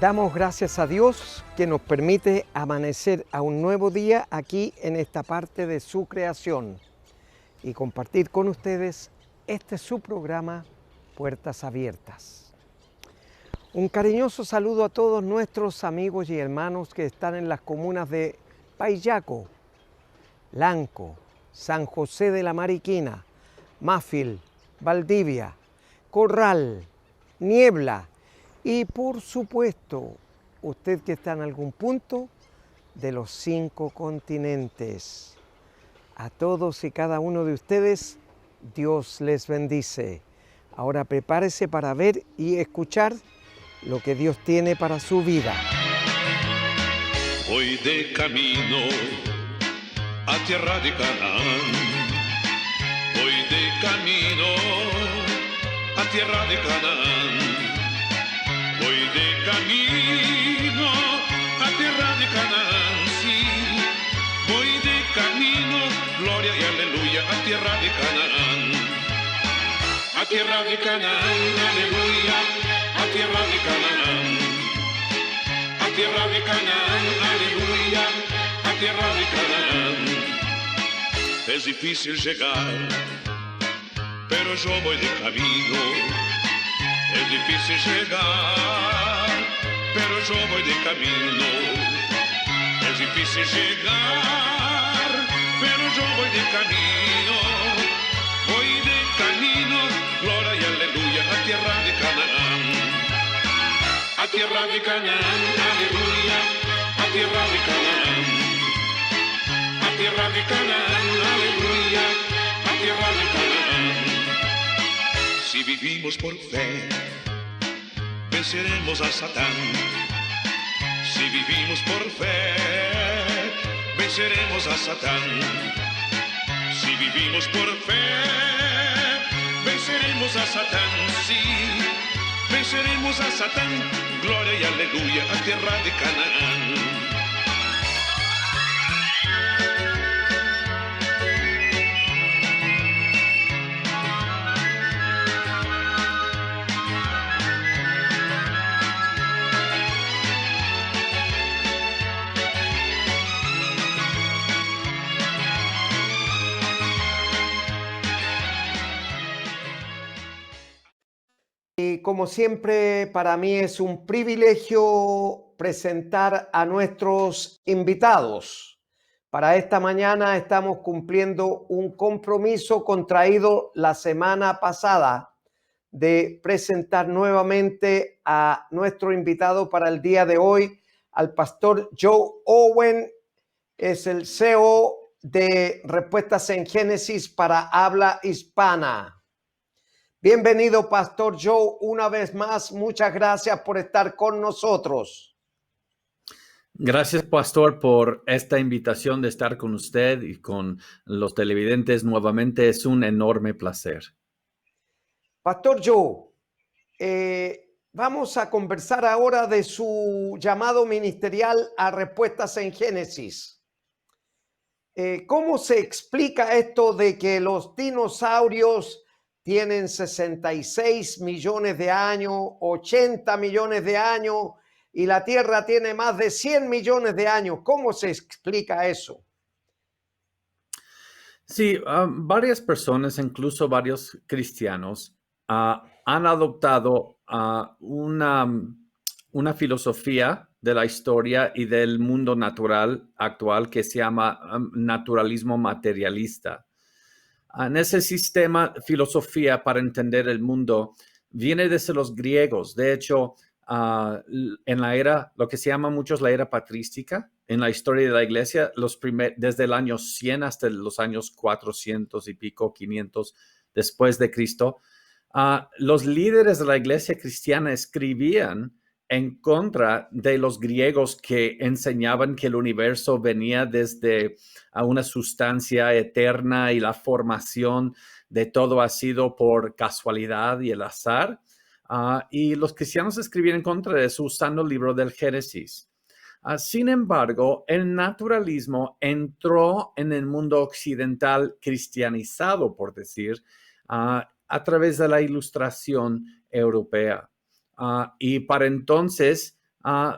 Damos gracias a Dios que nos permite amanecer a un nuevo día aquí en esta parte de su creación y compartir con ustedes este su programa Puertas Abiertas. Un cariñoso saludo a todos nuestros amigos y hermanos que están en las comunas de Paillaco, Lanco, San José de la Mariquina, Máfil, Valdivia, Corral, Niebla y por supuesto usted que está en algún punto de los 5 continentes. A todos y cada uno de ustedes, Dios les bendice. Ahora prepárese para ver y escuchar lo que Dios tiene para su vida. Voy de camino a tierra de Canaán. Voy de camino a tierra de Canaán. Voy de camino a tierra de Canaán, sí. Voy de camino, gloria y aleluya, a tierra de Canaán. A tierra de Canaán, aleluya, a tierra de Canaán. A tierra de Canaán, aleluya, a tierra de Canaán. Es difícil llegar, pero yo voy de camino. Es difícil llegar, pero yo voy de camino. Es difícil llegar, pero yo voy de camino. Voy de camino, gloria y aleluya, a tierra de Canaán. A tierra de Canaán, aleluya, a tierra de Canaán. A tierra de Canaán, aleluya, a tierra de Canaán. Si vivimos por fe, venceremos a Satán. Si vivimos por fe, venceremos a Satán. Si vivimos por fe, venceremos a Satán. Sí, venceremos a Satán. Gloria y aleluya, a tierra de Canaán. Y como siempre, para mí es un privilegio presentar a nuestros invitados. Para esta mañana estamos cumpliendo un compromiso contraído la semana pasada de presentar nuevamente a nuestro invitado para el día de hoy, al pastor Joe Owen. Es el CEO de Respuestas en Génesis para habla hispana. Bienvenido, Pastor Joe, una vez más. Muchas gracias por estar con nosotros. Gracias, Pastor, por esta invitación de estar con usted y con los televidentes nuevamente. Es un enorme placer. Pastor Joe, vamos a conversar ahora de su llamado ministerial a Respuestas en Génesis. ¿Cómo se explica esto de que los dinosaurios tienen 66 millones de años, 80 millones de años y la Tierra tiene más de 100 millones de años? ¿Cómo se explica eso? Sí, varias personas, incluso varios cristianos, han adoptado una filosofía de la historia y del mundo natural actual que se llama naturalismo materialista. En ese sistema, filosofía para entender el mundo viene desde los griegos. De hecho, en la era, lo que se llama muchos la era patrística, en la historia de la iglesia, desde el año 100 hasta los años 400 y pico, 500 después de Cristo, los líderes de la iglesia cristiana escribían en contra de los griegos que enseñaban que el universo venía desde una sustancia eterna y la formación de todo ha sido por casualidad y el azar. Y los cristianos escribían en contra de eso usando el libro del Génesis. Sin embargo, el naturalismo entró en el mundo occidental cristianizado, por decir, a través de la Ilustración europea. Y para entonces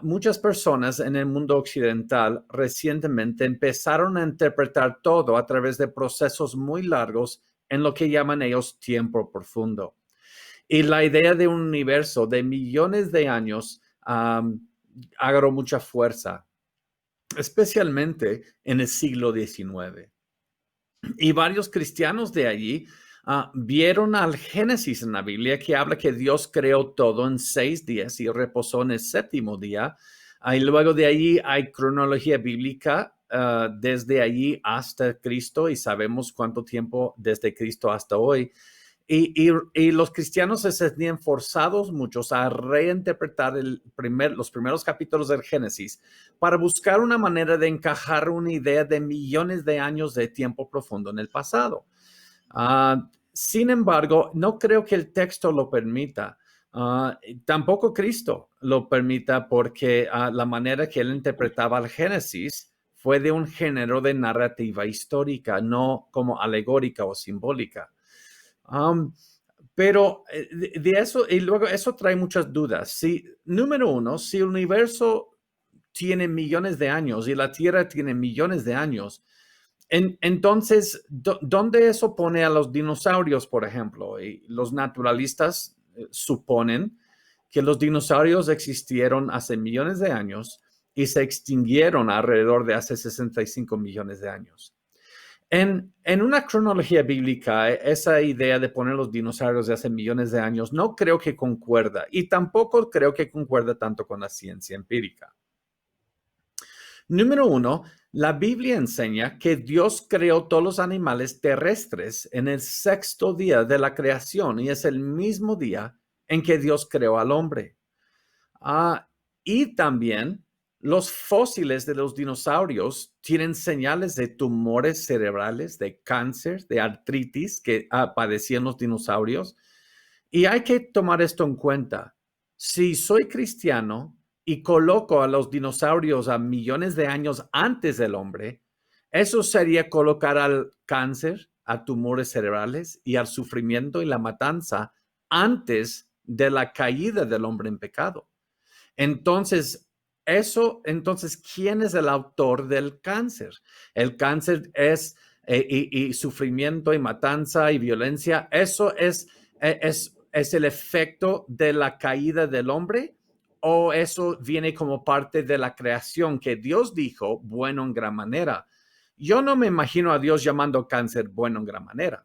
muchas personas en el mundo occidental recientemente empezaron a interpretar todo a través de procesos muy largos en lo que llaman ellos tiempo profundo. Y la idea de un universo de millones de años agarró mucha fuerza, especialmente en el siglo XIX. Y varios cristianos de allí vieron al Génesis en la Biblia, que habla que Dios creó todo en 6 días y reposó en el 7º día. Y luego de allí hay cronología bíblica desde allí hasta Cristo, y sabemos cuánto tiempo desde Cristo hasta hoy. Y los cristianos se sentían forzados muchos a reinterpretar los primeros capítulos del Génesis para buscar una manera de encajar una idea de millones de años de tiempo profundo en el pasado. Sin embargo, no creo que el texto lo permita. Tampoco Cristo lo permita, porque la manera que él interpretaba el Génesis fue de un género de narrativa histórica, no como alegórica o simbólica. Pero de eso, y luego eso trae muchas dudas. Número uno, si el universo tiene millones de años y la Tierra tiene millones de años, entonces, ¿dónde eso pone a los dinosaurios, por ejemplo? Y los naturalistas suponen que los dinosaurios existieron hace millones de años y se extinguieron alrededor de hace 65 millones de años. En una cronología bíblica, esa idea de poner los dinosaurios de hace millones de años no creo que concuerda, y tampoco creo que concuerda tanto con la ciencia empírica. Número uno, la Biblia enseña que Dios creó todos los animales terrestres en el 6º día de la creación, y es el mismo día en que Dios creó al hombre. Y también los fósiles de los dinosaurios tienen señales de tumores cerebrales, de cáncer, de artritis que padecían los dinosaurios. Y hay que tomar esto en cuenta. Si soy cristiano y coloco a los dinosaurios a millones de años antes del hombre, eso sería colocar al cáncer, a tumores cerebrales y al sufrimiento y la matanza antes de la caída del hombre en pecado. Entonces, ¿quién es el autor del cáncer? El cáncer es y sufrimiento y matanza y violencia. ¿Eso es el efecto de la caída del hombre? ¿O eso viene como parte de la creación que Dios dijo bueno en gran manera? Yo no me imagino a Dios llamando cáncer bueno en gran manera.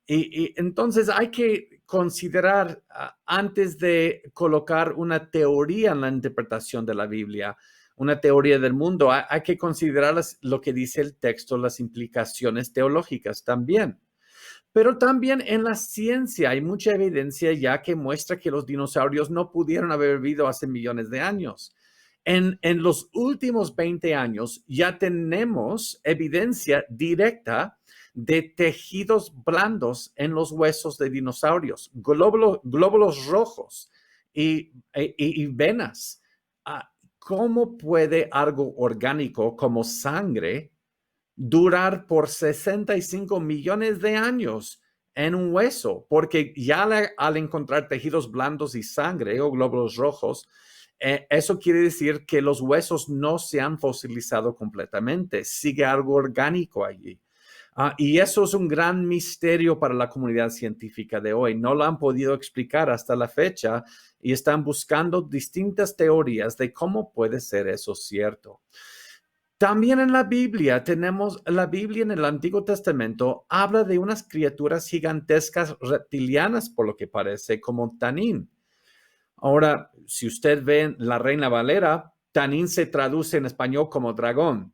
Y entonces hay que considerar, antes de colocar una teoría en la interpretación de la Biblia, una teoría del mundo, hay que considerar lo que dice el texto, las implicaciones teológicas también. Pero también en la ciencia hay mucha evidencia ya que muestra que los dinosaurios no pudieron haber vivido hace millones de años. En los últimos 20 años ya tenemos evidencia directa de tejidos blandos en los huesos de dinosaurios, glóbulos rojos y venas. ¿Cómo puede algo orgánico como sangre durar por 65 millones de años en un hueso? Porque ya al encontrar tejidos blandos y sangre o glóbulos rojos, eso quiere decir que los huesos no se han fosilizado completamente, sigue algo orgánico allí. Y eso es un gran misterio para la comunidad científica de hoy. No lo han podido explicar hasta la fecha y están buscando distintas teorías de cómo puede ser eso cierto. También en la Biblia en el Antiguo Testamento habla de unas criaturas gigantescas reptilianas, por lo que parece, como Tanín. Ahora, si usted ve la Reina Valera, Tanín se traduce en español como dragón.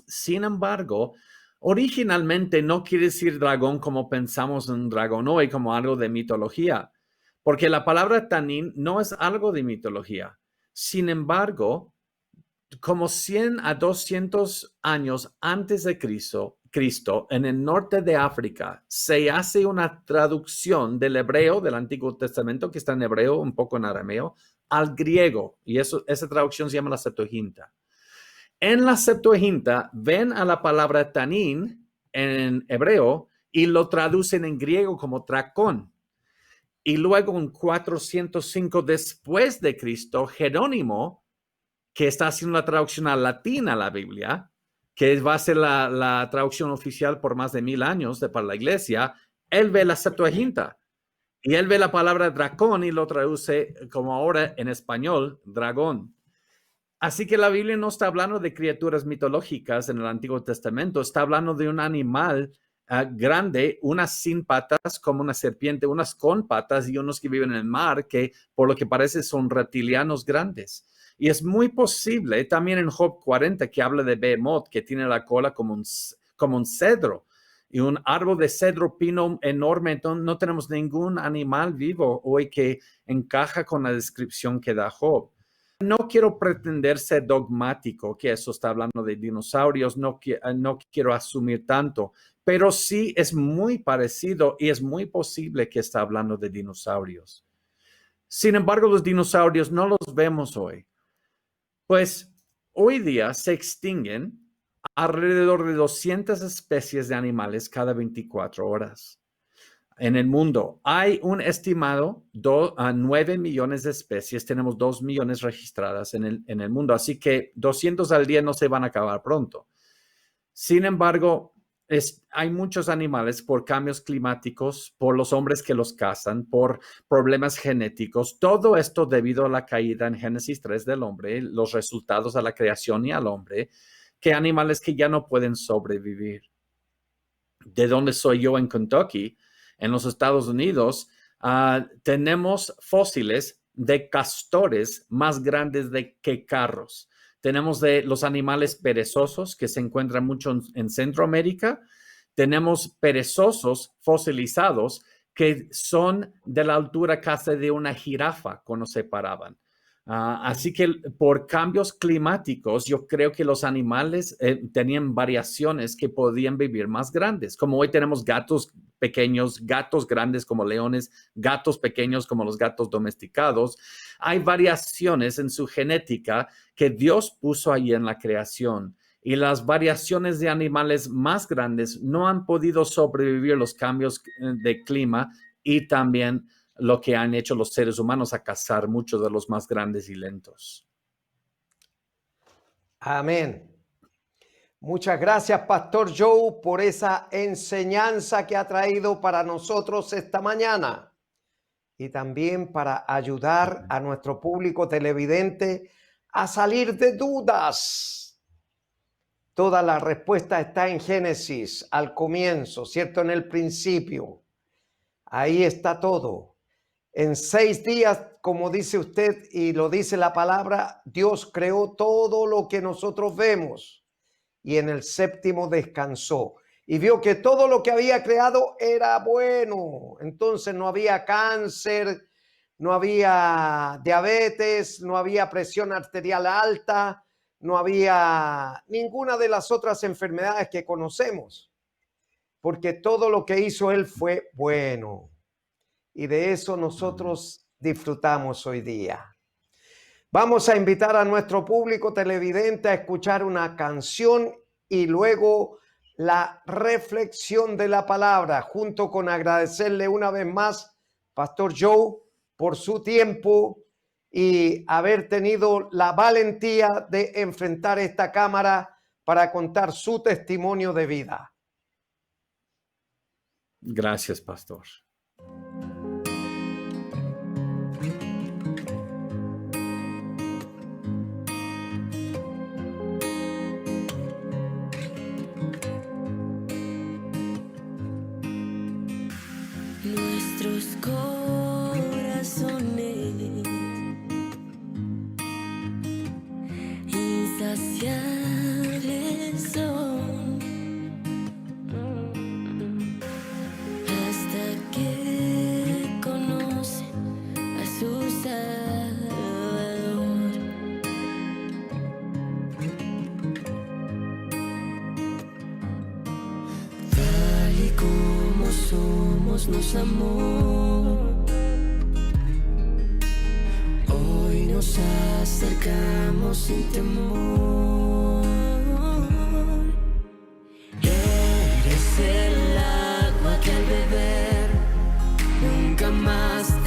Sin embargo, originalmente no quiere decir dragón como pensamos en un dragón hoy, como algo de mitología, porque la palabra Tanín no es algo de mitología. Sin embargo, como 100 a 200 años antes de Cristo, en el norte de África, se hace una traducción del hebreo, del Antiguo Testamento, que está en hebreo, un poco en arameo, al griego, y esa traducción se llama la Septuaginta. En la Septuaginta ven a la palabra tanín en hebreo y lo traducen en griego como dracón. Y luego en 405 después de Cristo, Jerónimo, que está haciendo la traducción a latina a la Biblia, que va a ser la traducción oficial por más de 1000 años para la iglesia, él ve la Septuaginta y él ve la palabra dracón y lo traduce como ahora en español, dragón. Así que la Biblia no está hablando de criaturas mitológicas en el Antiguo Testamento, está hablando de un animal grande, unas sin patas como una serpiente, unas con patas y unos que viven en el mar, que por lo que parece son reptilianos grandes. Y es muy posible, también en Job 40, que habla de Behemoth, que tiene la cola como un cedro y un árbol de cedro pino enorme. Entonces no tenemos ningún animal vivo hoy que encaja con la descripción que da Job. No quiero pretender ser dogmático, que eso está hablando de dinosaurios, no quiero asumir tanto, pero sí es muy parecido y es muy posible que está hablando de dinosaurios. Sin embargo, los dinosaurios no los vemos hoy. Pues hoy día se extinguen alrededor de 200 especies de animales cada 24 horas. En el mundo hay un estimado 9 millones de especies. Tenemos 2 millones registradas en el mundo. Así que 200 al día no se van a acabar pronto. Sin embargo, hay muchos animales por cambios climáticos, por los hombres que los cazan, por problemas genéticos. Todo esto debido a la caída en Génesis 3 del hombre, los resultados a la creación y al hombre, que animales que ya no pueden sobrevivir. De donde soy yo en Kentucky, en los Estados Unidos, tenemos fósiles de castores más grandes que carros. Tenemos de los animales perezosos que se encuentran mucho en Centroamérica. Tenemos perezosos fosilizados que son de la altura casi de una jirafa cuando se paraban. Así que por cambios climáticos, yo creo que los animales tenían variaciones que podían vivir más grandes. Como hoy tenemos gatos pequeños, gatos grandes como leones, gatos pequeños como los gatos domesticados. Hay variaciones en su genética que Dios puso ahí en la creación. Y las variaciones de animales más grandes no han podido sobrevivir los cambios de clima y también lo que han hecho los seres humanos a cazar muchos de los más grandes y lentos. Amén. Muchas gracias, Pastor Joe, por esa enseñanza que ha traído para nosotros esta mañana y también para ayudar a nuestro público televidente a salir de dudas. Toda la respuesta está en Génesis, al comienzo, ¿cierto? En el principio. Ahí está todo. En 6 días, como dice usted y lo dice la palabra, Dios creó todo lo que nosotros vemos y en el 7º descansó y vio que todo lo que había creado era bueno. Entonces no había cáncer, no había diabetes, no había presión arterial alta, no había ninguna de las otras enfermedades que conocemos, porque todo lo que hizo Él fue bueno. Y de eso nosotros disfrutamos hoy día. Vamos a invitar a nuestro público televidente a escuchar una canción y luego la reflexión de la palabra, junto con agradecerle una vez más, Pastor Joe, por su tiempo y haber tenido la valentía de enfrentar esta cámara para contar su testimonio de vida. Gracias, Pastor. Nuestros corazones insaciables son hasta que conocen a su Salvador. Tal y como somos nos amó, hoy nos acercamos sin temor. Eres el agua que al beber nunca más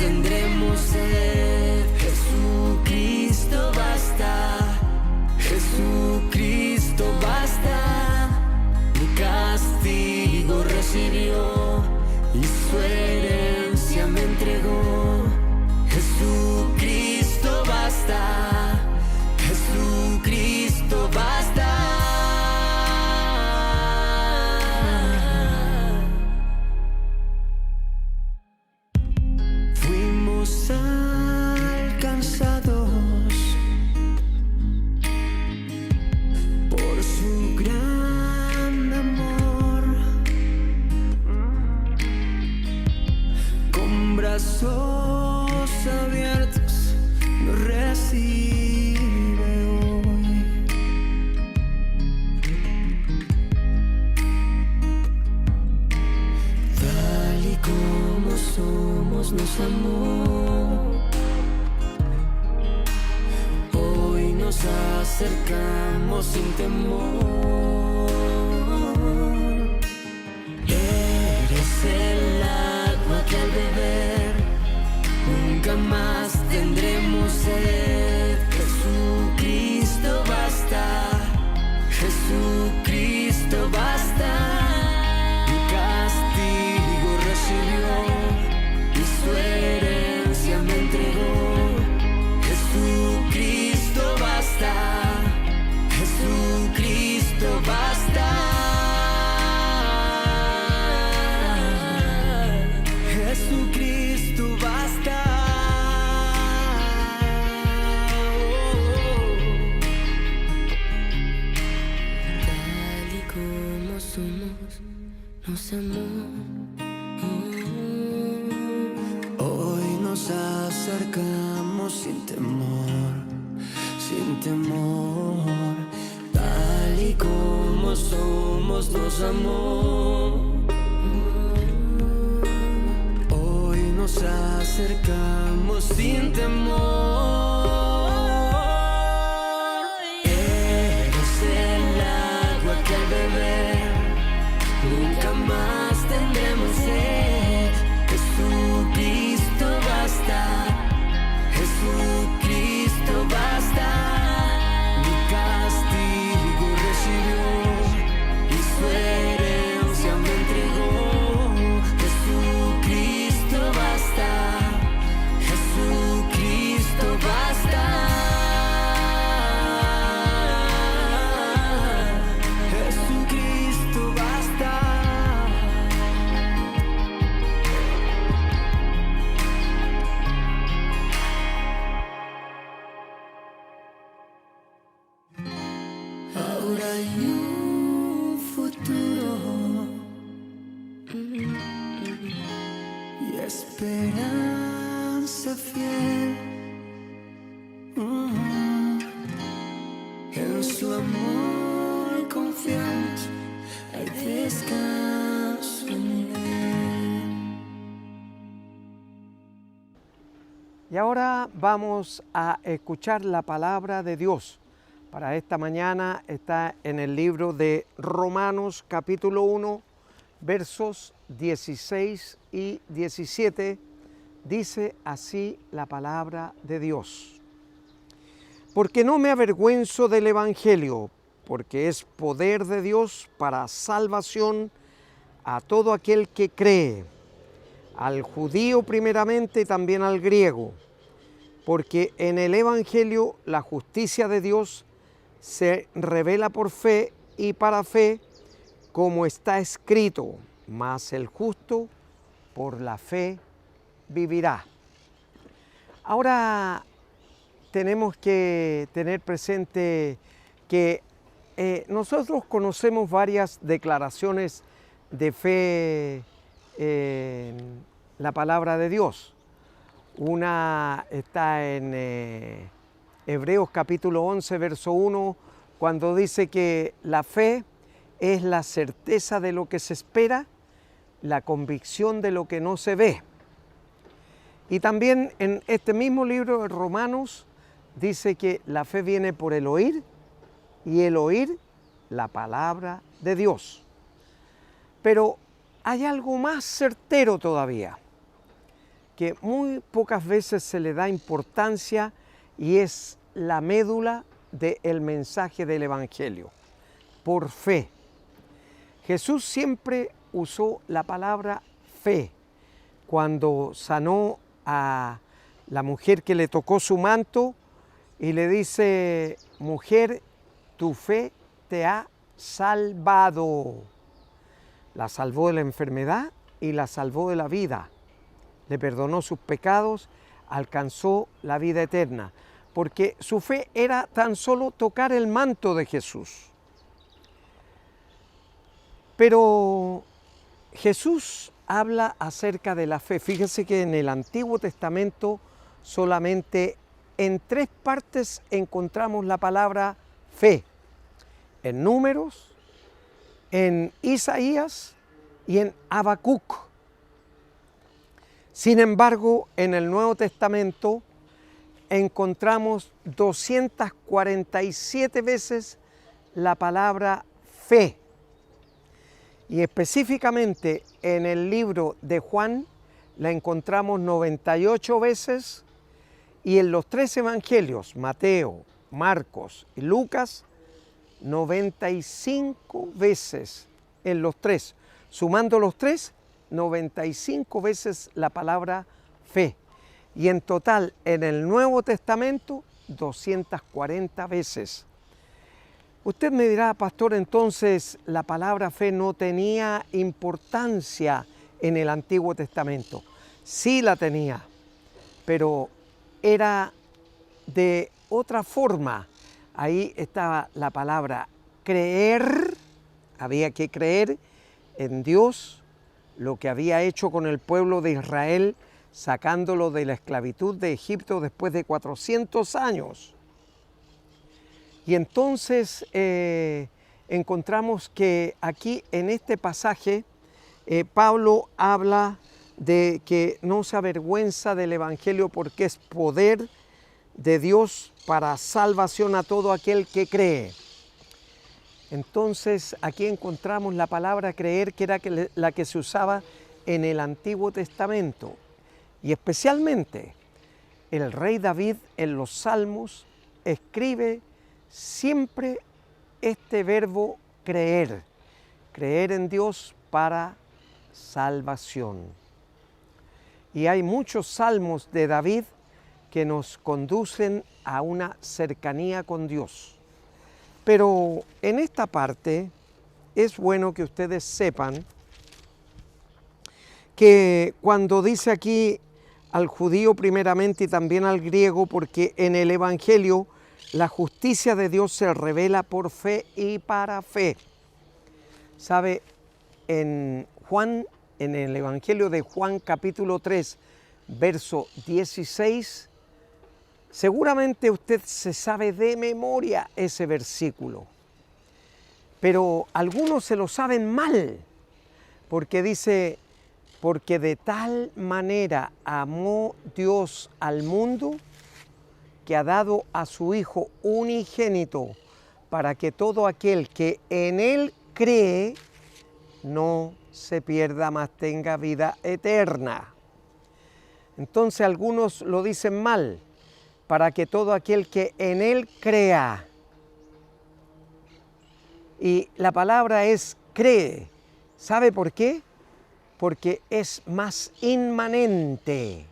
nos amó. Hoy nos acercamos sin temor. Eres el agua que al beber nunca más tendremos sed. Jesucristo basta, Jesucristo basta. Mi castigo recibió y su herencia me entregó. Jesucristo basta, Jesucristo basta. Jesucristo basta. Tal y como somos, nos amó. Hoy nos acercamos sin temor, sin temor. Tal y como somos, nos amó. Hoy nos acercamos sin temor. Eres el agua que al beber nunca más tendremos sed. Jesucristo basta, Jesucristo basta. Mi castigo recibió y su herencia me entregó. Jesucristo basta, Jesucristo basta. Jesucristo basta. Ahora hay un futuro y esperanza fiel. En su amor confiamos, hay descanso en él. Y ahora vamos a escuchar la palabra de Dios. Para esta mañana está en el libro de Romanos capítulo 1, versos 16 y 17. Dice así la palabra de Dios. Porque no me avergüenzo del Evangelio, porque es poder de Dios para salvación a todo aquel que cree, al judío primeramente y también al griego, porque en el Evangelio la justicia de Dios se revela por fe y para fe, como está escrito, mas el justo por la fe vivirá. Ahora tenemos que tener presente que nosotros conocemos varias declaraciones de fe en la palabra de Dios. Una está en Hebreos capítulo 11, verso 1, cuando dice que la fe es la certeza de lo que se espera, la convicción de lo que no se ve. Y también en este mismo libro de Romanos dice que la fe viene por el oír y el oír la palabra de Dios. Pero hay algo más certero todavía, que muy pocas veces se le da importancia y es la médula del mensaje del Evangelio, por fe. Jesús siempre usó la palabra fe cuando sanó a la mujer que le tocó su manto y le dice: mujer, tu fe te ha salvado. La salvó de la enfermedad y la salvó de la vida. Le perdonó sus pecados, alcanzó la vida eterna, porque su fe era tan solo tocar el manto de Jesús. Pero Jesús habla acerca de la fe. Fíjese que en el Antiguo Testamento solamente en 3 partes encontramos la palabra fe: en Números, en Isaías y en Habacuc. Sin embargo, en el Nuevo Testamento encontramos 247 veces la palabra fe. Y específicamente en el libro de Juan la encontramos 98 veces y en los 3 evangelios, Mateo, Marcos y Lucas, 95 veces en los 3. Sumando los 3, 95 veces la palabra fe. Y en total en el Nuevo Testamento, 240 veces. Usted me dirá, pastor, entonces la palabra fe no tenía importancia en el Antiguo Testamento. Sí la tenía, pero era de otra forma. Ahí estaba la palabra creer, había que creer en Dios, lo que había hecho con el pueblo de Israel, sacándolo de la esclavitud de Egipto después de 400 años. Y entonces encontramos que aquí en este pasaje Pablo habla de que no se avergüenza del Evangelio porque es poder de Dios para salvación a todo aquel que cree. Entonces aquí encontramos la palabra creer, que era la que se usaba en el Antiguo Testamento. Y especialmente el rey David en los Salmos escribe siempre este verbo creer, creer en Dios para salvación. Y hay muchos salmos de David que nos conducen a una cercanía con Dios. Pero en esta parte es bueno que ustedes sepan que cuando dice aquí al judío primeramente y también al griego, porque en el Evangelio la justicia de Dios se revela por fe y para fe. ¿Sabe? En el Evangelio de Juan capítulo 3, verso 16, seguramente usted se sabe de memoria ese versículo, pero algunos se lo saben mal, porque dice, porque de tal manera amó Dios al mundo que ha dado a su Hijo unigénito para que todo aquel que en Él cree no se pierda, mas tenga vida eterna. Entonces algunos lo dicen mal, para que todo aquel que en Él crea. Y la palabra es cree. ¿Sabe por qué? Porque es más inmanente.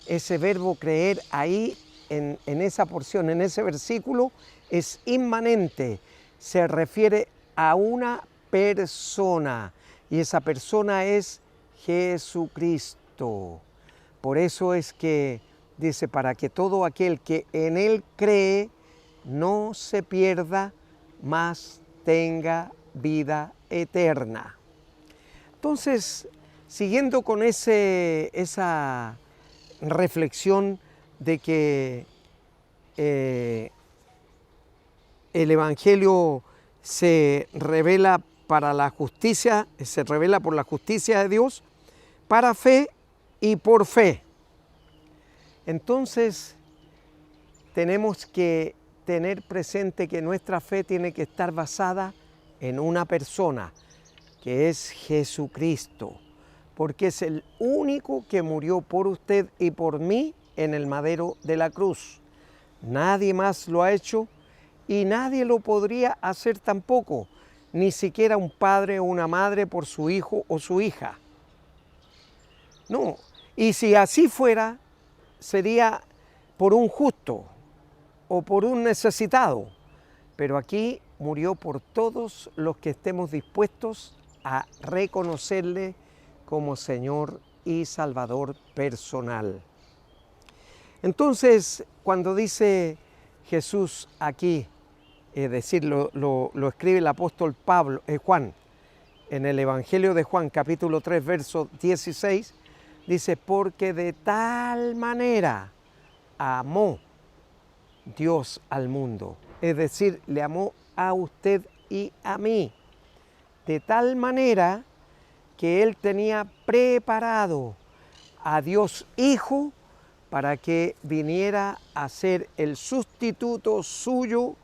Ese verbo creer ahí en esa porción, en ese versículo, es inmanente. Se refiere a una persona y esa persona es Jesucristo. Por eso es que dice, para que todo aquel que en Él cree no se pierda, mas tenga vida eterna. Entonces, siguiendo con esa reflexión de que el Evangelio se revela para la justicia, se revela por la justicia de Dios, para fe y por fe. Entonces, tenemos que tener presente que nuestra fe tiene que estar basada en una persona, que es Jesucristo, porque es el único que murió por usted y por mí en el madero de la cruz. Nadie más lo ha hecho y nadie lo podría hacer tampoco, ni siquiera un padre o una madre por su hijo o su hija. No, y si así fuera, sería por un justo o por un necesitado, pero aquí murió por todos los que estemos dispuestos a reconocerle como Señor y Salvador personal. Entonces, cuando dice Jesús aquí, es decir, lo escribe el apóstol Juan, en el Evangelio de Juan, capítulo 3, verso 16, dice, porque de tal manera amó Dios al mundo. Es decir, le amó a usted y a mí. De tal manera que Él tenía preparado a Dios Hijo para que viniera a ser el sustituto suyo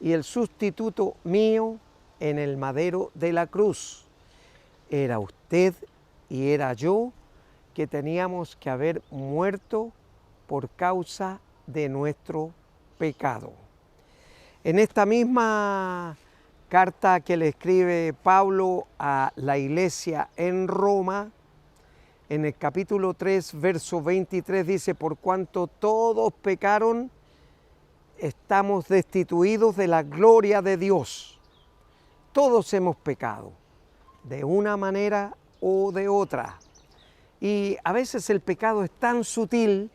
y el sustituto mío en el madero de la cruz. Era usted y era yo que teníamos que haber muerto por causa de nuestro pecado. En esta misma carta que le escribe Pablo a la iglesia en Roma, en el capítulo 3, verso 23, dice: por cuanto todos pecaron, estamos destituidos de la gloria de Dios. Todos hemos pecado, de una manera o de otra. Y a veces el pecado es tan sutil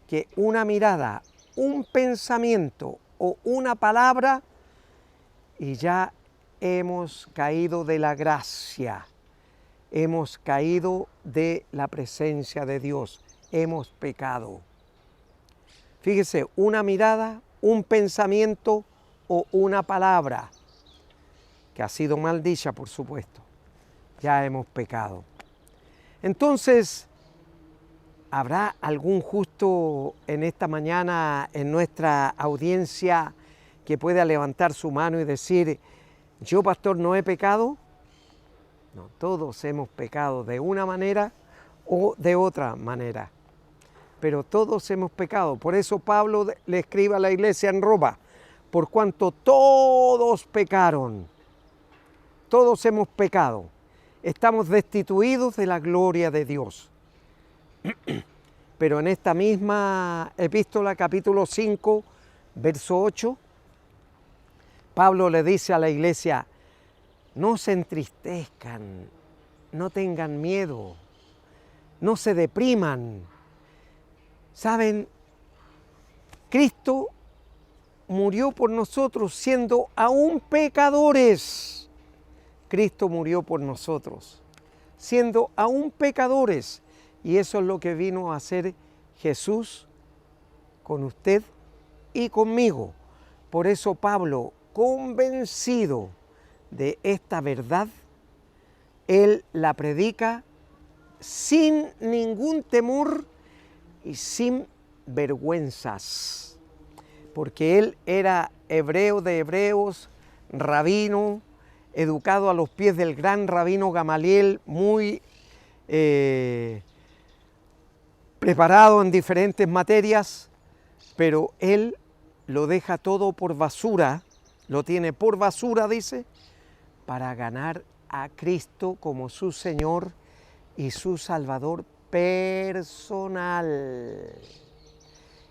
que una mirada, un pensamiento o una palabra y ya hemos caído de la gracia, hemos caído de la presencia de Dios, hemos pecado. Fíjese, una mirada, un pensamiento o una palabra que ha sido mal dicha, por supuesto, ya hemos pecado. Entonces, ¿habrá algún justo en esta mañana en nuestra audiencia que pueda levantar su mano y decir: yo, pastor, no he pecado? No, todos hemos pecado de una manera o de otra manera, pero todos hemos pecado. Por eso Pablo le escribe a la iglesia en Roma: por cuanto todos pecaron, todos hemos pecado, estamos destituidos de la gloria de Dios. Pero en esta misma epístola, capítulo 5, verso 8, Pablo le dice a la iglesia: no se entristezcan, no tengan miedo, no se depriman. ¿Saben? Cristo murió por nosotros siendo aún pecadores. Cristo murió por nosotros siendo aún pecadores. Y eso es lo que vino a hacer Jesús con usted y conmigo. Por eso Pablo, convencido de esta verdad, él la predica sin ningún temor y sin vergüenzas. Porque él era hebreo de hebreos, rabino, educado a los pies del gran rabino Gamaliel, muy preparado en diferentes materias, pero él lo deja todo por basura, lo tiene por basura, dice, para ganar a Cristo como su Señor y su Salvador personal.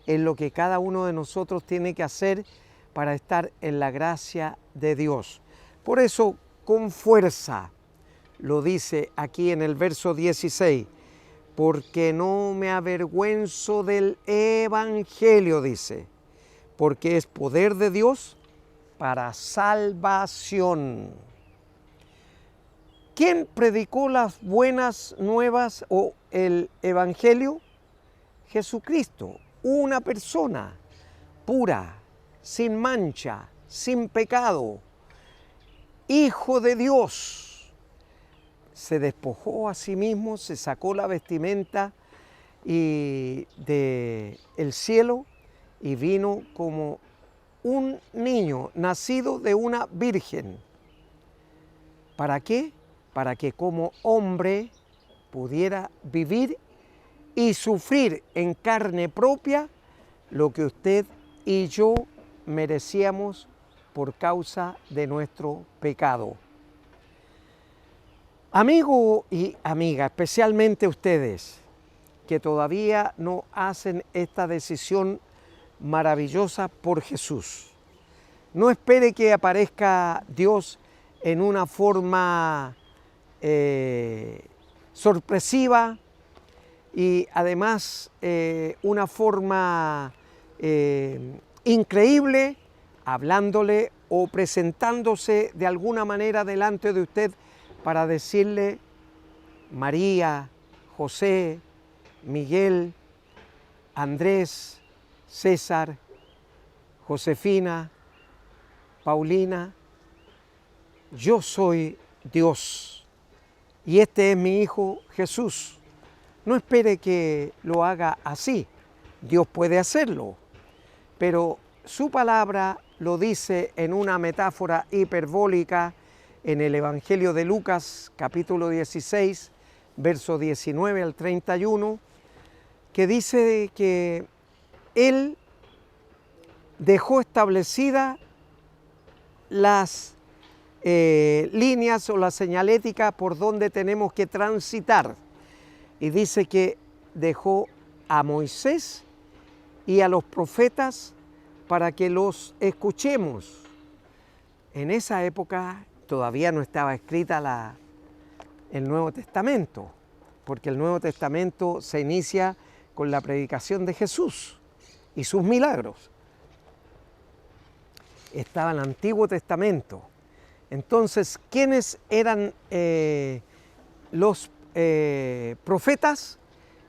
Es lo que cada uno de nosotros tiene que hacer para estar en la gracia de Dios. Por eso, con fuerza, lo dice aquí en el verso 16, porque no me avergüenzo del Evangelio, dice, porque es poder de Dios para salvación. ¿Quién predicó las buenas nuevas o el Evangelio? Jesucristo, una persona pura, sin mancha, sin pecado, Hijo de Dios. Se despojó a sí mismo, se sacó la vestimenta del cielo y vino como un niño nacido de una virgen. ¿Para qué? Para que como hombre pudiera vivir y sufrir en carne propia lo que usted y yo merecíamos por causa de nuestro pecado. Amigo y amiga, especialmente ustedes que todavía no hacen esta decisión maravillosa por Jesús, no espere que aparezca Dios en una forma sorpresiva y además una forma increíble, hablándole o presentándose de alguna manera delante de usted para decirle: María, José, Miguel, Andrés, César, Josefina, Paulina, yo soy Dios y este es mi Hijo Jesús. No espere que lo haga así. Dios puede hacerlo, pero su palabra lo dice en una metáfora hiperbólica en el Evangelio de Lucas, capítulo 16, verso 19 al 31, que dice que Él dejó establecidas las líneas o la señalética por donde tenemos que transitar. Y dice que dejó a Moisés y a los profetas para que los escuchemos. En esa época todavía no estaba escrita el Nuevo Testamento, porque el Nuevo Testamento se inicia con la predicación de Jesús y sus milagros. Estaba el Antiguo Testamento. Entonces, ¿quiénes eran los profetas?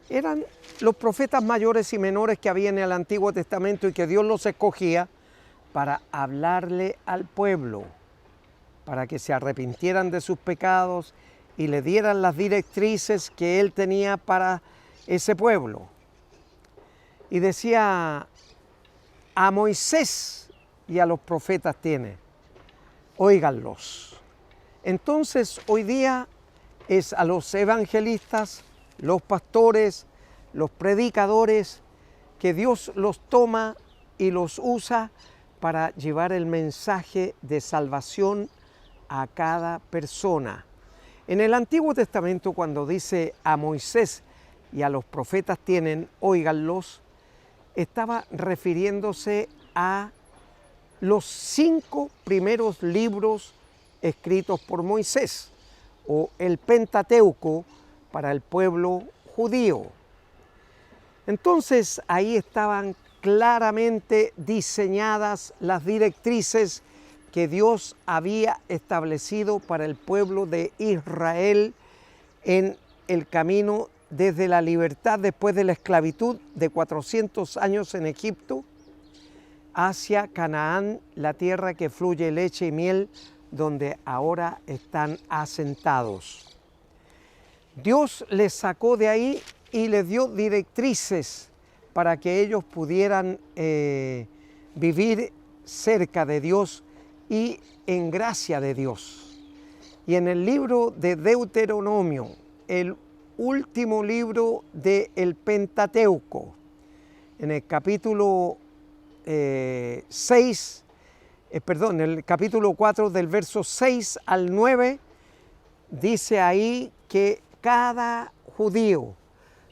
Eran los profetas mayores y menores que había en el Antiguo Testamento y que Dios los escogía para hablarle al pueblo, para que se arrepintieran de sus pecados y le dieran las directrices que Él tenía para ese pueblo. Y decía, a Moisés y a los profetas tiene, óiganlos. Entonces hoy día es a los evangelistas, los pastores, los predicadores, que Dios los toma y los usa para llevar el mensaje de salvación a cada persona. En el Antiguo Testamento, cuando dice a Moisés y a los profetas tienen, óiganlos, estaba refiriéndose a los 5 primeros libros escritos por Moisés, o el Pentateuco para el pueblo judío. Entonces ahí estaban claramente diseñadas las directrices que Dios había establecido para el pueblo de Israel en el camino desde la libertad después de la esclavitud de 400 años en Egipto hacia Canaán, la tierra que fluye leche y miel, donde ahora están asentados. Dios les sacó de ahí y les dio directrices para que ellos pudieran vivir cerca de Dios y en gracia de Dios. Y en el libro de Deuteronomio, el último libro del Pentateuco, en el capítulo el capítulo 4 del verso 6 al 9, dice ahí que cada judío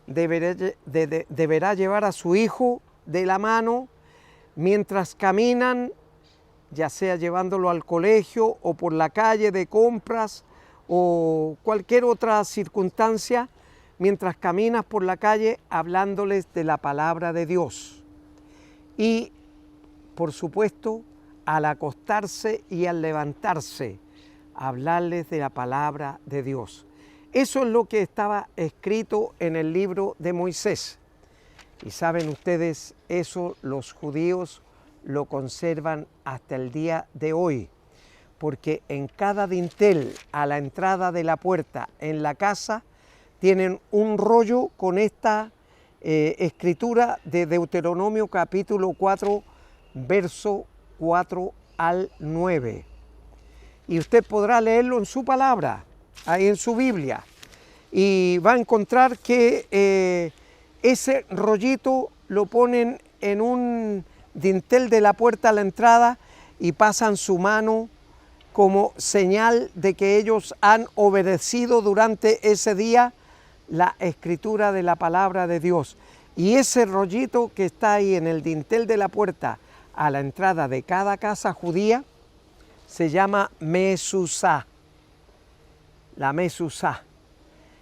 deberá llevar a su hijo de la mano mientras caminan, ya sea llevándolo al colegio o por la calle de compras o cualquier otra circunstancia, mientras caminas por la calle hablándoles de la palabra de Dios. Y, por supuesto, al acostarse y al levantarse, hablarles de la palabra de Dios. Eso es lo que estaba escrito en el libro de Moisés. Y saben ustedes, eso los judíos lo conservan hasta el día de hoy, porque en cada dintel a la entrada de la puerta en la casa tienen un rollo con esta escritura de Deuteronomio capítulo 4, verso 4 al 9. Y usted podrá leerlo en su palabra, ahí en su Biblia, y va a encontrar que ese rollito lo ponen en un dintel de la puerta a la entrada y pasan su mano como señal de que ellos han obedecido durante ese día la escritura de la palabra de Dios. Y ese rollito que está ahí en el dintel de la puerta a la entrada de cada casa judía se llama mesuzá, la mesuzá.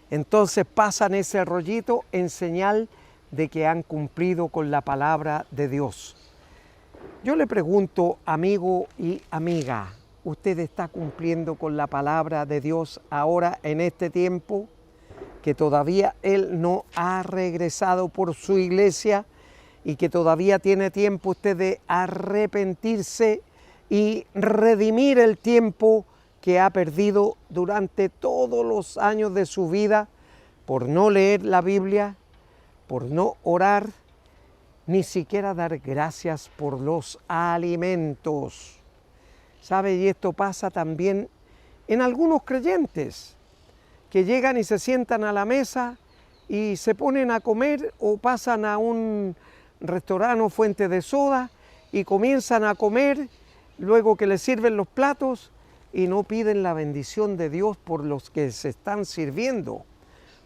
Entonces pasan ese rollito en señal de que han cumplido con la palabra de Dios. Yo le pregunto, amigo y amiga, ¿usted está cumpliendo con la palabra de Dios ahora en este tiempo? Que todavía Él no ha regresado por su iglesia y que todavía tiene tiempo usted de arrepentirse y redimir el tiempo que ha perdido durante todos los años de su vida por no leer la Biblia, por no orar, ni siquiera dar gracias por los alimentos. ¿Sabe? Y esto pasa también en algunos creyentes que llegan y se sientan a la mesa y se ponen a comer o pasan a un restaurante o fuente de soda y comienzan a comer luego que les sirven los platos y no piden la bendición de Dios por los que se están sirviendo,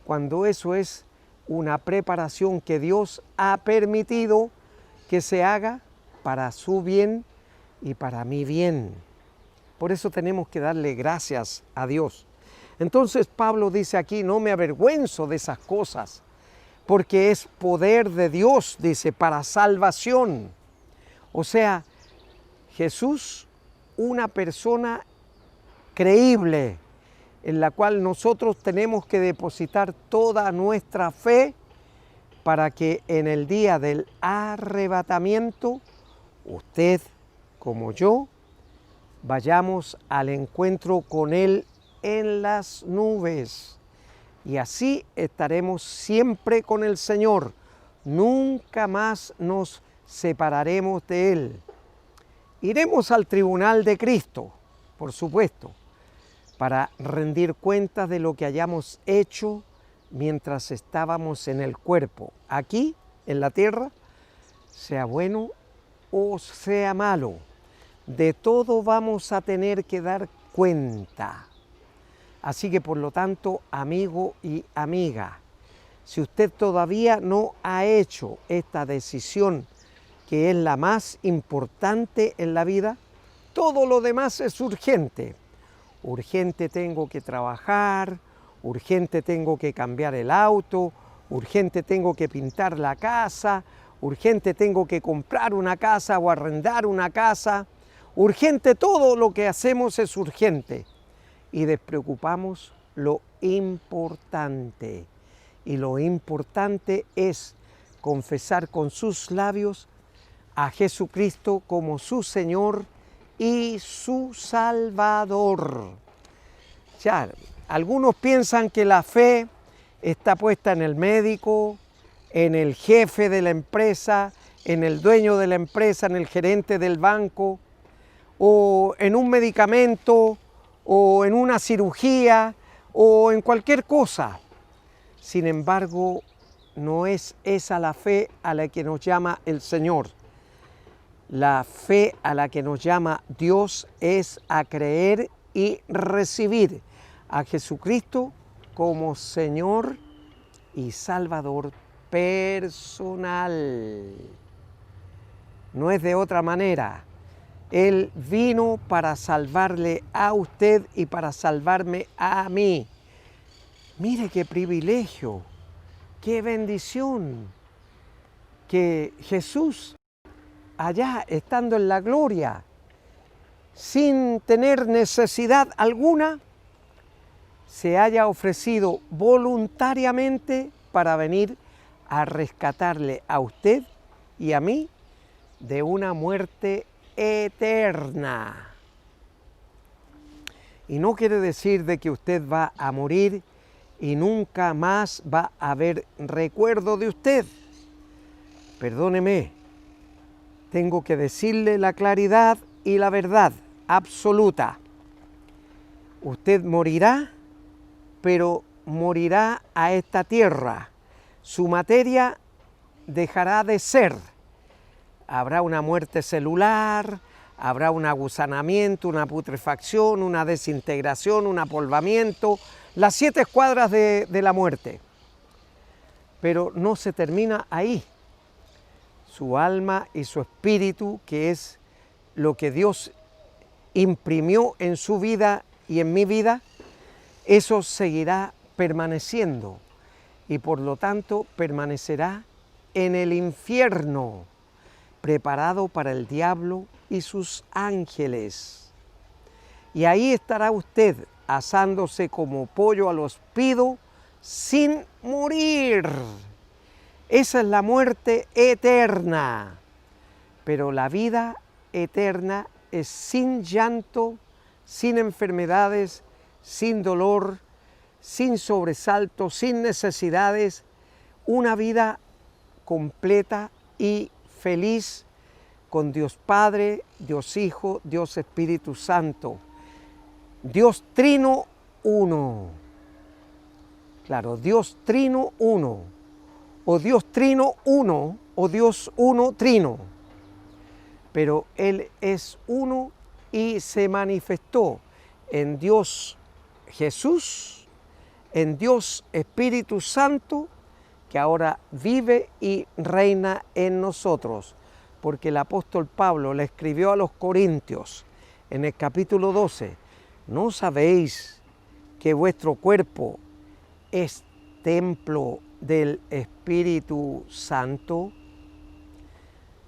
cuando eso es una preparación que Dios ha permitido que se haga para su bien y para mi bien. Por eso tenemos que darle gracias a Dios. Entonces Pablo dice aquí, no me avergüenzo de esas cosas, porque es poder de Dios, dice, para salvación. O sea, Jesús, una persona creíble, en la cual nosotros tenemos que depositar toda nuestra fe para que en el día del arrebatamiento, usted como yo, vayamos al encuentro con Él en las nubes. Y así estaremos siempre con el Señor. Nunca más nos separaremos de Él. Iremos al tribunal de Cristo, por supuesto, para rendir cuentas de lo que hayamos hecho mientras estábamos en el cuerpo, aquí en la tierra, sea bueno o sea malo. De todo vamos a tener que dar cuenta. Así que por lo tanto, amigo y amiga, si usted todavía no ha hecho esta decisión, que es la más importante en la vida, todo lo demás es urgente. Urgente tengo que trabajar, urgente tengo que cambiar el auto, urgente tengo que pintar la casa, urgente tengo que comprar una casa o arrendar una casa. Urgente, todo lo que hacemos es urgente. Y despreocupamos lo importante. Y lo importante es confesar con sus labios a Jesucristo como su Señor y su Salvador. Ya, algunos piensan que la fe está puesta en el médico, en el jefe de la empresa, en el dueño de la empresa, en el gerente del banco, o en un medicamento, o en una cirugía, o en cualquier cosa. Sin embargo, no es esa la fe a la que nos llama el Señor. La fe a la que nos llama Dios es a creer y recibir a Jesucristo como Señor y Salvador personal. No es de otra manera. Él vino para salvarle a usted y para salvarme a mí. Mire qué privilegio, qué bendición, que Jesús, allá estando en la gloria, sin tener necesidad alguna, se haya ofrecido voluntariamente para venir a rescatarle a usted y a mí de una muerte eterna. Y no quiere decir de que usted va a morir y nunca más va a haber recuerdo de usted. Perdóneme, tengo que decirle la claridad y la verdad absoluta. Usted morirá, pero morirá a esta tierra. Su materia dejará de ser. Habrá una muerte celular, habrá un agusanamiento, una putrefacción, una desintegración, un apolvamiento, las 7 escuadras de la muerte. Pero no se termina ahí. Su alma y su espíritu, que es lo que Dios imprimió en su vida y en mi vida, eso seguirá permaneciendo y por lo tanto permanecerá en el infierno, preparado para el diablo y sus ángeles. Y ahí estará usted asándose como pollo a los pido sin morir. Esa es la muerte eterna. Pero la vida eterna es sin llanto, sin enfermedades, sin dolor, sin sobresaltos, sin necesidades, una vida completa y feliz con Dios Padre, Dios Hijo, Dios Espíritu Santo. Dios Trino Uno. Claro, Dios Trino Uno. O Dios Trino Uno, o Dios Uno Trino. Pero Él es uno y se manifestó en Dios Jesús, en Dios Espíritu Santo, que ahora vive y reina en nosotros. Porque el apóstol Pablo le escribió a los Corintios en el capítulo 12, ¿no sabéis que vuestro cuerpo es templo del Espíritu Santo?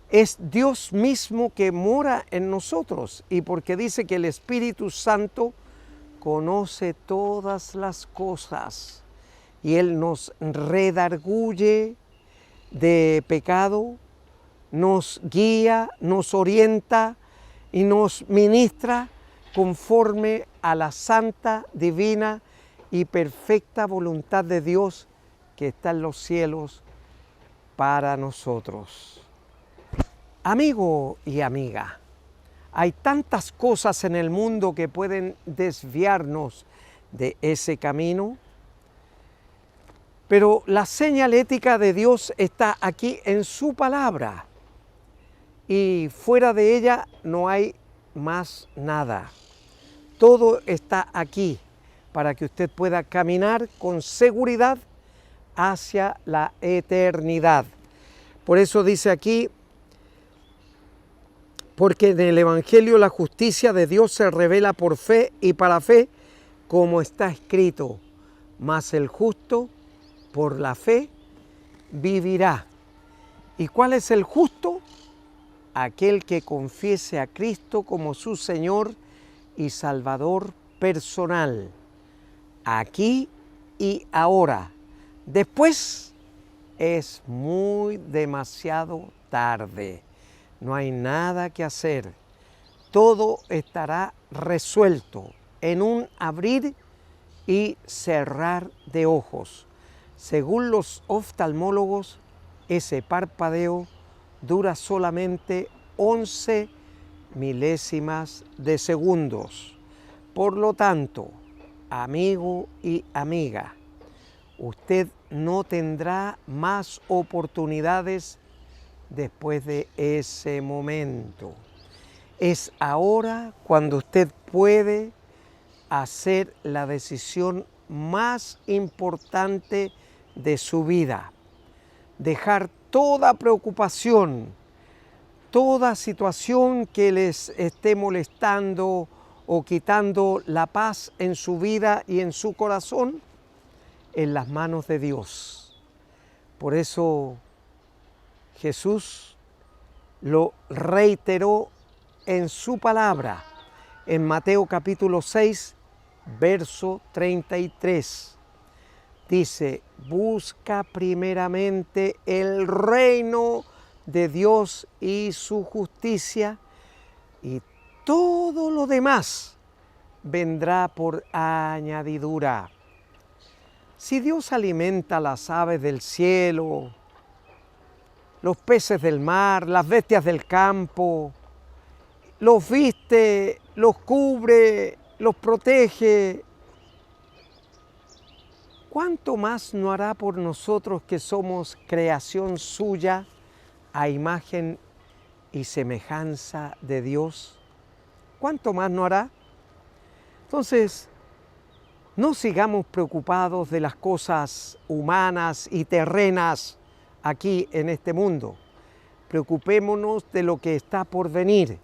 Es Dios mismo que mora en nosotros, y porque dice que el Espíritu Santo conoce todas las cosas y Él nos redarguye de pecado, nos guía, nos orienta y nos ministra conforme a la santa, divina y perfecta voluntad de Dios que está en los cielos para nosotros. Amigo y amiga, hay tantas cosas en el mundo que pueden desviarnos de ese camino, pero la señalética de Dios está aquí en su palabra y fuera de ella no hay más nada. Todo está aquí para que usted pueda caminar con seguridad hacia la eternidad. Por eso dice aquí, porque en el Evangelio la justicia de Dios se revela por fe y para fe, como está escrito, mas el justo por la fe vivirá. ¿Y cuál es el justo? Aquel que confiese a Cristo como su Señor y Salvador personal, aquí y ahora. Después es demasiado tarde. No hay nada que hacer. Todo estará resuelto en un abrir y cerrar de ojos. Según los oftalmólogos, ese parpadeo dura solamente 11 milésimas de segundos. Por lo tanto, amigo y amiga, usted no tendrá más oportunidades después de ese momento. Es ahora cuando usted puede hacer la decisión más importante de su vida. Dejar toda preocupación, toda situación que les esté molestando o quitando la paz en su vida y en su corazón, en las manos de Dios. Por eso Jesús lo reiteró en su palabra, en Mateo capítulo 6, verso 33. Dice, busca primeramente el reino de Dios y su justicia, y todo lo demás vendrá por añadidura. Si Dios alimenta las aves del cielo, los peces del mar, las bestias del campo, los viste, los cubre, los protege, ¿cuánto más no hará por nosotros que somos creación suya a imagen y semejanza de Dios? ¿Cuánto más no hará? Entonces, no sigamos preocupados de las cosas humanas y terrenas aquí en este mundo. Preocupémonos de lo que está por venir.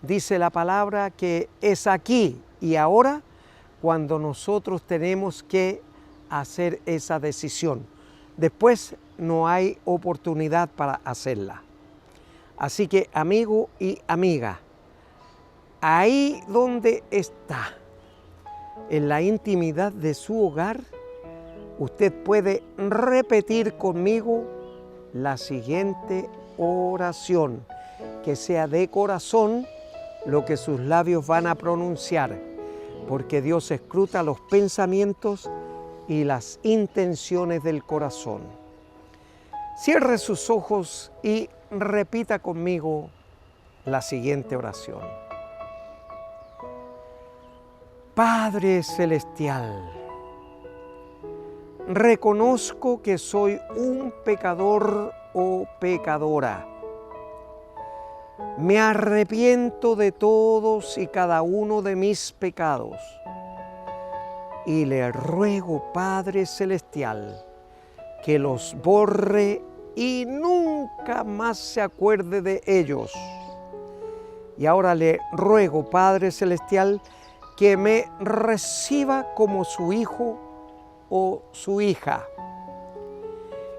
Dice la palabra que es aquí y ahora cuando nosotros tenemos que hacer esa decisión. Después no hay oportunidad para hacerla. Así que, amigo y amiga, ahí donde está, en la intimidad de su hogar, usted puede repetir conmigo la siguiente oración, que sea de corazón lo que sus labios van a pronunciar, porque Dios escruta los pensamientos y las intenciones del corazón. Cierre sus ojos y repita conmigo la siguiente oración. Padre Celestial, reconozco que soy un pecador o pecadora. Me arrepiento de todos y cada uno de mis pecados. Y le ruego, Padre Celestial, que los borre y nunca más se acuerde de ellos. Y ahora le ruego, Padre Celestial, que me reciba como su hijo o su hija.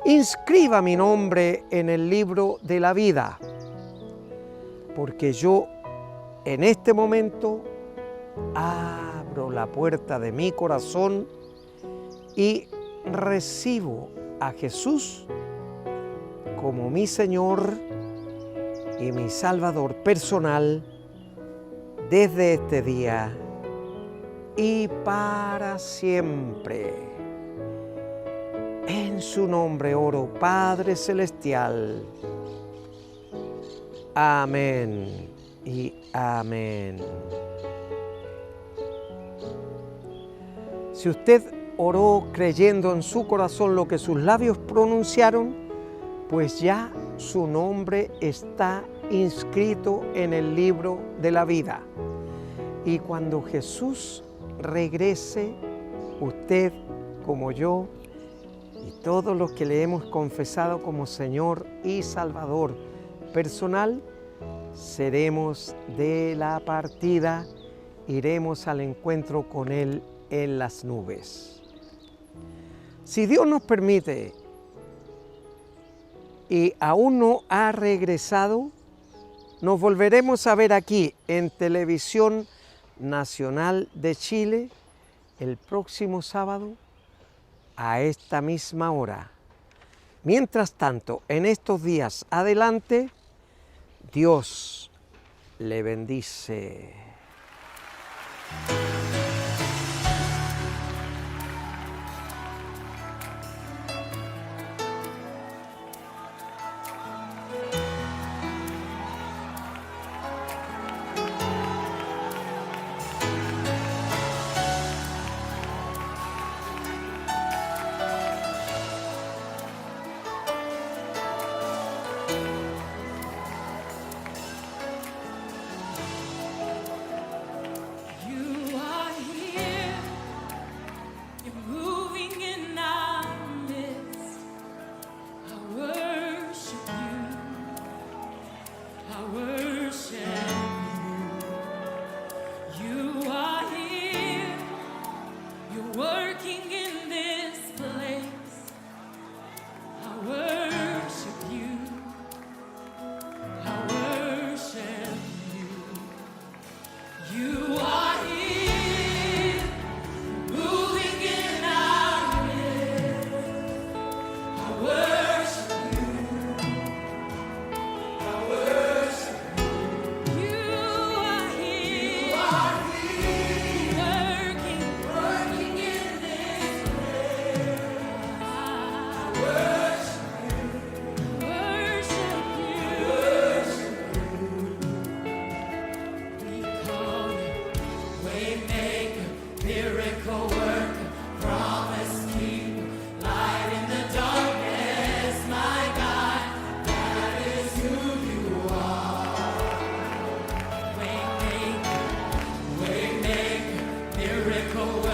Inscriba mi nombre en el libro de la vida, porque yo en este momento abro la puerta de mi corazón y recibo a Jesús como mi Señor y mi Salvador personal desde este día y para siempre. En su nombre oro, Padre Celestial. Amén y amén. Si usted oró creyendo en su corazón lo que sus labios pronunciaron, pues ya su nombre está inscrito en el libro de la vida. Y cuando Jesús regrese, usted como yo y todos los que le hemos confesado como Señor y Salvador personal, seremos de la partida, iremos al encuentro con Él en las nubes. Si Dios nos permite y aún no ha regresado, nos volveremos a ver aquí en Televisión Nacional de Chile el próximo sábado a esta misma hora. Mientras tanto, en estos días adelante, Dios le bendice. You are here, you're moving in our midst. I worship you, I worship you. You are here, you're working in this place. I worship you, I worship you. You are here, moving in our midst. I worship you, I worship you. You are here, working in this place. I worship you, We call you Waymaker, miracle worker, promise keeper, light in the darkness, my God, that is who you are. Waymaker, miracle worker.